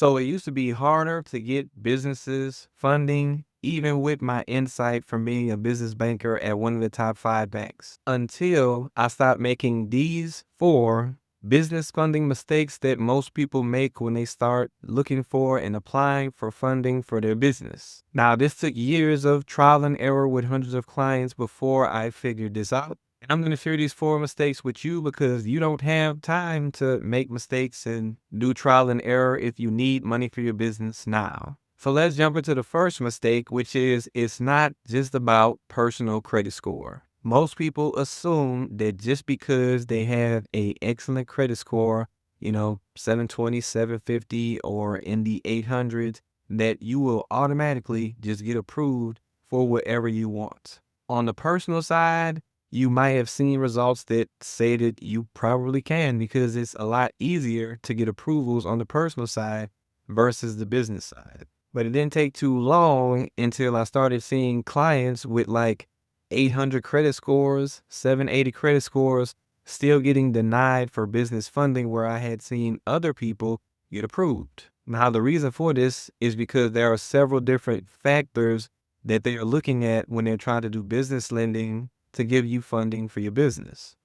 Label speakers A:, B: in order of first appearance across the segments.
A: So it used to be harder to get businesses funding, even with my insight from being a business banker at one of the top 5 banks, until I stopped making these 4 business funding mistakes that most people make when they start looking for and applying for funding for their business. Now, this took years of trial and error with hundreds of clients before I figured this out. And I'm going to share these 4 mistakes with you because you don't have time to make mistakes and do trial and error if you need money for your business now. So let's jump into the first mistake, which is it's not just about personal credit score. Most people assume that just because they have a excellent credit score, 720, 750, or in the 800s, that you will automatically just get approved for whatever you want. On the personal side, you might have seen results that say that you probably can because it's a lot easier to get approvals on the personal side versus the business side. But it didn't take too long until I started seeing clients with like 800 credit scores, 780 credit scores, still getting denied for business funding where I had seen other people get approved. Now, the reason for this is because there are several different factors that they are looking at when they're trying to do business lending to give you funding for your business.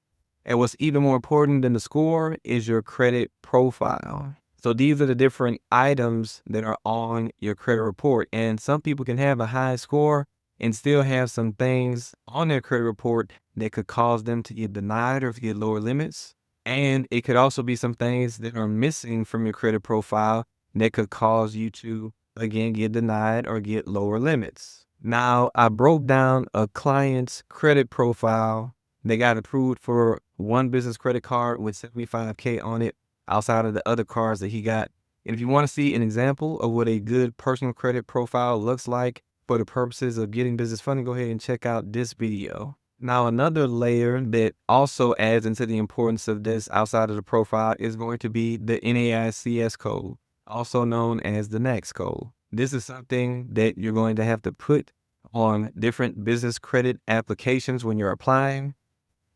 A: And what's even more important than the score is your credit profile. So these are the different items that are on your credit report. And some people can have a high score and still have some things on their credit report that could cause them to get denied or to get lower limits. And it could also be some things that are missing from your credit profile that could cause you to, again, get denied or get lower limits. Now, I broke down a client's credit profile. They got approved for one business credit card with 75K on it outside of the other cards that he got. And if you want to see an example of what a good personal credit profile looks like for the purposes of getting business funding, go ahead and check out this video. Now, another layer that also adds into the importance of this outside of the profile is going to be the NAICS code, also known as the NAICS code. This is something that you're going to have to put on different business credit applications when you're applying.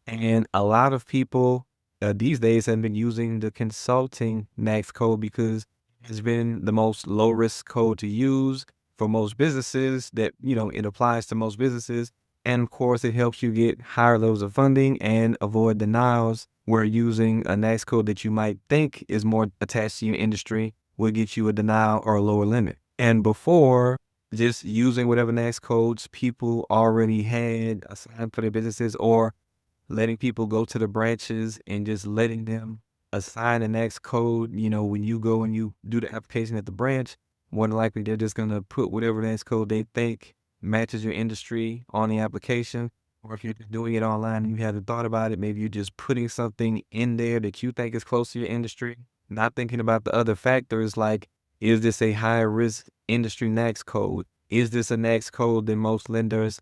A: And a lot of people these days have been using the consulting NAICS code because it's been the most low risk code to use for most businesses that, it applies to most businesses. And of course, it helps you get higher levels of funding and avoid denials where using a NAICS code that you might think is more attached to your industry will get you a denial or a lower limit. And before, just using whatever NAICS codes people already had assigned for their businesses or letting people go to the branches and just letting them assign a NAICS code, when you go and you do the application at the branch, more than likely they're just going to put whatever NAICS code they think matches your industry on the application. Or if you're just doing it online and you haven't thought about it, maybe you're just putting something in there that you think is close to your industry, not thinking about the other factors like, is this a high risk industry NAICS code? Is this a NAICS code that most lenders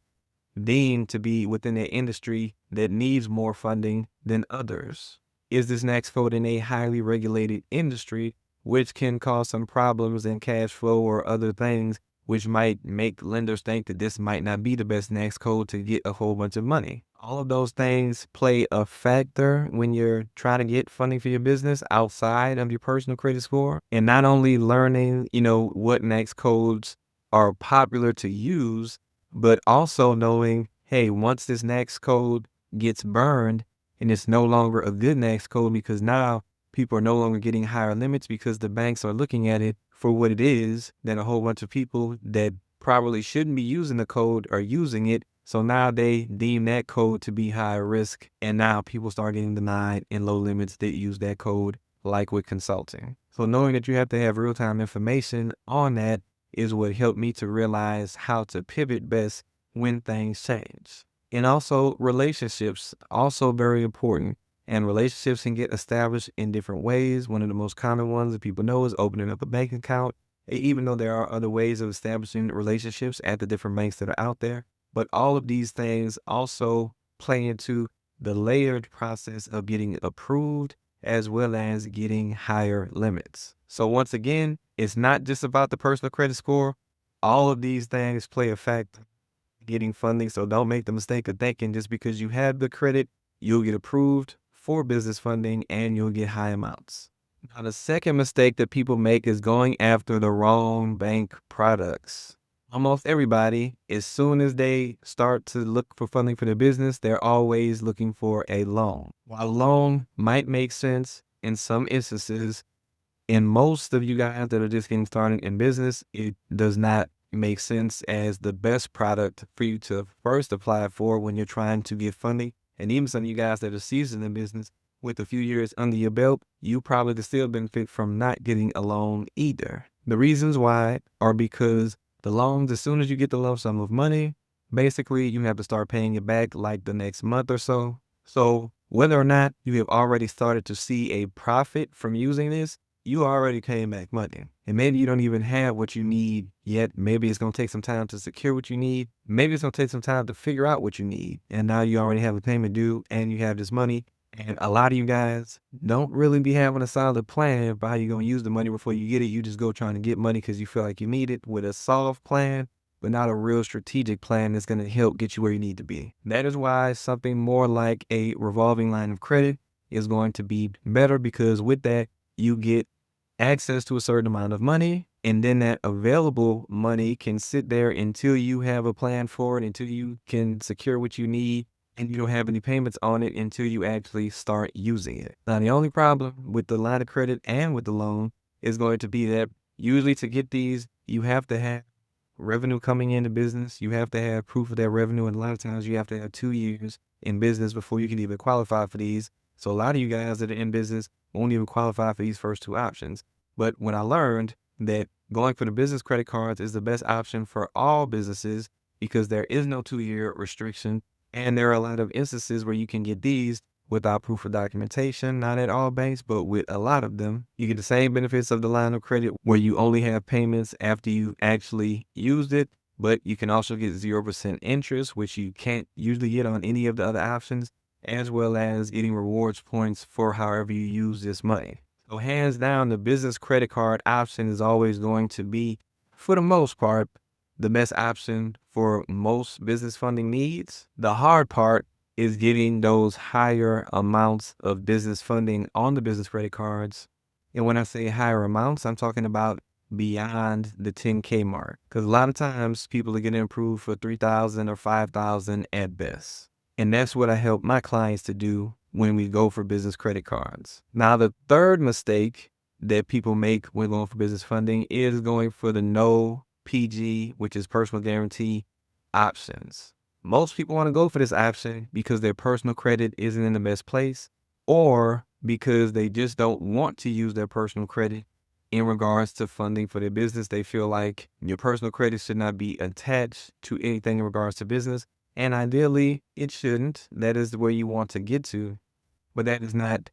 A: deem to be within their industry that needs more funding than others? Is this NAICS code in a highly regulated industry, which can cause some problems in cash flow or other things, which might make lenders think that this might not be the best NAICS code to get a whole bunch of money? All of those things play a factor when you're trying to get funding for your business outside of your personal credit score. And not only learning, what NAICS codes are popular to use, but also knowing, hey, once this NAICS code gets burned and it's no longer a good NAICS code because now people are no longer getting higher limits because the banks are looking at it for what it is, then a whole bunch of people that probably shouldn't be using the code are using it. So now they deem that code to be high risk. And now people start getting denied in low limits that use that code, like with consulting. So knowing that you have to have real-time information on that is what helped me to realize how to pivot best when things change. And also relationships, also very important. And relationships can get established in different ways. One of the most common ones that people know is opening up a bank account, even though there are other ways of establishing relationships at the different banks that are out there. But all of these things also play into the layered process of getting approved as well as getting higher limits. So once again, it's not just about the personal credit score. All of these things play a factor in getting funding. So don't make the mistake of thinking just because you have the credit, you'll get approved for business funding and you'll get high amounts. Now, the second mistake that people make is going after the wrong bank products. Almost everybody, as soon as they start to look for funding for their business, they're always looking for a loan. While a loan might make sense in some instances, in most of you guys that are just getting started in business, it does not make sense as the best product for you to first apply for when you're trying to get funding. And even some of you guys that are seasoned in business with a few years under your belt, you probably could still benefit from not getting a loan either. The reasons why are because the loans, as soon as you get the lump sum of money, basically you have to start paying it back like the next month or so. So whether or not you have already started to see a profit from using this, you already came back money. And maybe you don't even have what you need yet. Maybe it's going to take some time to secure what you need. Maybe it's going to take some time to figure out what you need. And now you already have a payment due and you have this money. And a lot of you guys don't really be having a solid plan for how you're going to use the money before you get it. You just go trying to get money because you feel like you need it with a soft plan, but not a real strategic plan that's going to help get you where you need to be. That is why something more like a revolving line of credit is going to be better, because with that, you get access to a certain amount of money, and then that available money can sit there until you have a plan for it, until you can secure what you need, and you don't have any payments on it until you actually start using it. Now, the only problem with the line of credit and with the loan is going to be that usually to get these, you have to have revenue coming into business. You have to have proof of that revenue, and a lot of times you have to have 2 years in business before you can even qualify for these. So a lot of you guys that are in business won't even qualify for these first two options. But when I learned that going for the business credit cards is the best option for all businesses because there is no 2-year restriction, and there are a lot of instances where you can get these without proof of documentation. Not at all banks, but with a lot of them, you get the same benefits of the line of credit where you only have payments after you actually used it, but you can also get 0% interest, which you can't usually get on any of the other options, as well as getting rewards points for however you use this money. So hands down, the business credit card option is always going to be, for the most part, the best option for most business funding needs. The hard part is getting those higher amounts of business funding on the business credit cards. And when I say higher amounts, I'm talking about beyond the 10K mark. Because a lot of times people are getting approved for 3,000 or 5,000 at best. And that's what I help my clients to do when we go for business credit cards. Now, the third mistake that people make when going for business funding is going for the no PG, which is personal guarantee options. Most people want to go for this option because their personal credit isn't in the best place, or because they just don't want to use their personal credit in regards to funding for their business. They feel like your personal credit should not be attached to anything in regards to business. And ideally, it shouldn't. That is where you want to get to. But that is not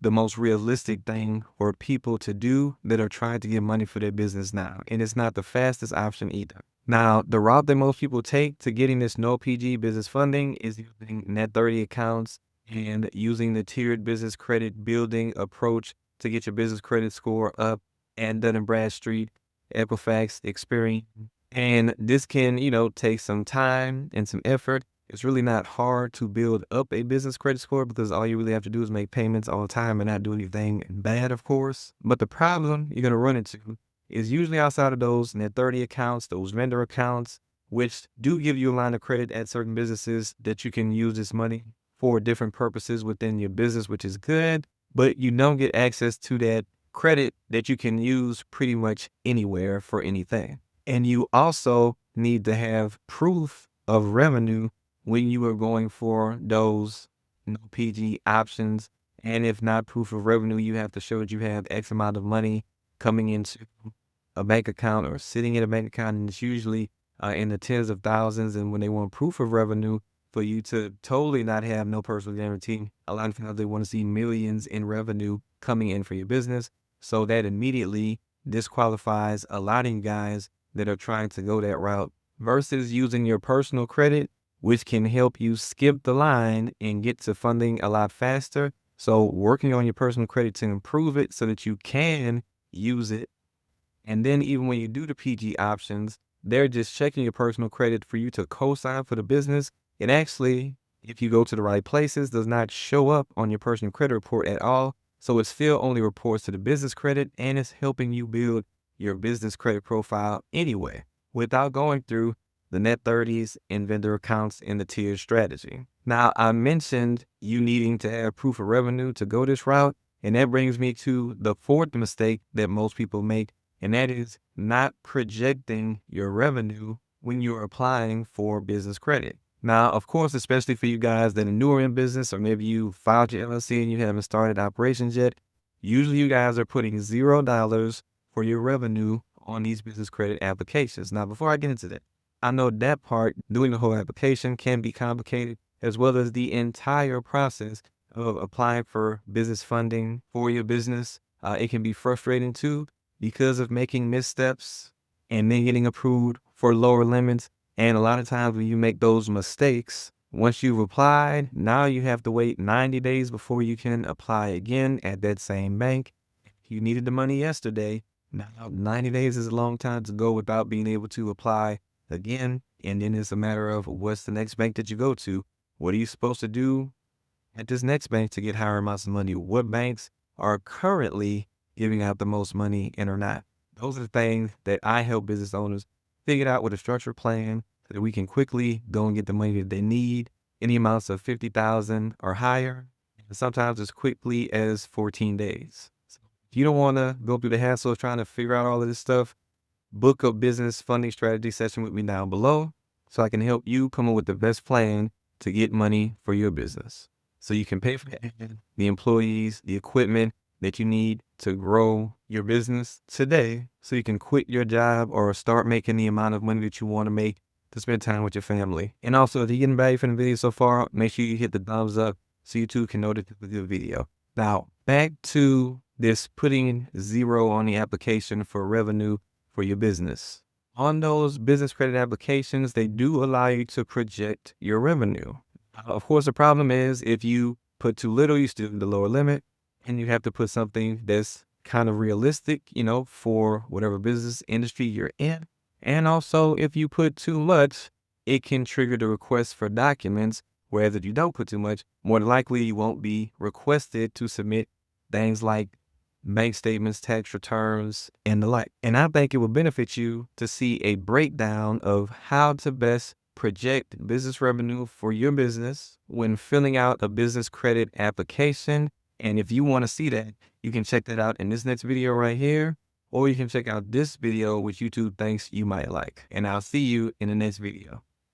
A: the most realistic thing for people to do that are trying to get money for their business now. And it's not the fastest option either. Now, the route that most people take to getting this no PG business funding is using Net 30 accounts and using the tiered business credit building approach to get your business credit score up and Dun & Bradstreet, Equifax, Experian. And this can, take some time and some effort. It's really not hard to build up a business credit score because all you really have to do is make payments all the time and not do anything bad, of course. But the problem you're going to run into is usually outside of those Net 30 accounts, those vendor accounts, which do give you a line of credit at certain businesses that you can use this money for different purposes within your business, which is good, but you don't get access to that credit that you can use pretty much anywhere for anything. And you also need to have proof of revenue when you are going for those no PG options. And if not proof of revenue, you have to show that you have X amount of money coming into a bank account or sitting in a bank account. And it's usually in the tens of thousands. And when they want proof of revenue for you to totally not have no personal guarantee, a lot of times they want to see millions in revenue coming in for your business. So that immediately disqualifies a lot of you guys that are trying to go that route versus using your personal credit, which can help you skip the line and get to funding a lot faster. So working on your personal credit to improve it so that you can use it. And then even when you do the PG options, they're just checking your personal credit for you to co-sign for the business. It actually, if you go to the right places, does not show up on your personal credit report at all. So it still only reports to the business credit, and it's helping you build your business credit profile anyway, without going through the net 30s and vendor accounts in the tiered strategy. Now, I mentioned you needing to have proof of revenue to go this route, and that brings me to the fourth mistake that most people make, and that is not projecting your revenue when you're applying for business credit. Now, of course, especially for you guys that are newer in business, or maybe you filed your LLC and you haven't started operations yet, usually you guys are putting $0 for your revenue on these business credit applications. Now, before I get into that, I know that part, doing the whole application, can be complicated, as well as the entire process of applying for business funding for your business. It can be frustrating too, because of making missteps and then getting approved for lower limits. And a lot of times when you make those mistakes, once you've applied, now you have to wait 90 days before you can apply again at that same bank. You needed the money yesterday. Now 90 days is a long time to go without being able to apply again. And then it's a matter of, what's the next bank that you go to? What are you supposed to do at this next bank to get higher amounts of money? What banks are currently giving out the most money and are not? Those are the things that I help business owners figure out with a structured plan, so that we can quickly go and get the money that they need, any amounts of 50,000 or higher, and sometimes as quickly as 14 days. So if you don't want to go through the hassle of trying to figure out all of this stuff, book a business funding strategy session with me down below, so I can help you come up with the best plan to get money for your business, so you can pay for the employees, the equipment that you need to grow your business today, so you can quit your job or start making the amount of money that you want to make to spend time with your family. And also, if you're getting value from the video so far, make sure you hit the thumbs up so you too can notice the video. Now, back to this putting 0 on the application for revenue for your business. On those business credit applications, they do allow you to project your revenue. Of course, the problem is if you put too little, you still hit the lower limit, and you have to put something that's kind of realistic, for whatever business industry you're in. And also, if you put too much, it can trigger the request for documents, whereas if you don't put too much, more than likely you won't be requested to submit things like bank statements, tax returns, and the like. And I think it will benefit you to see a breakdown of how to best project business revenue for your business when filling out a business credit application. And if you want to see that, you can check that out in this next video right here, or you can check out this video which YouTube thinks you might like. And I'll see you in the next video.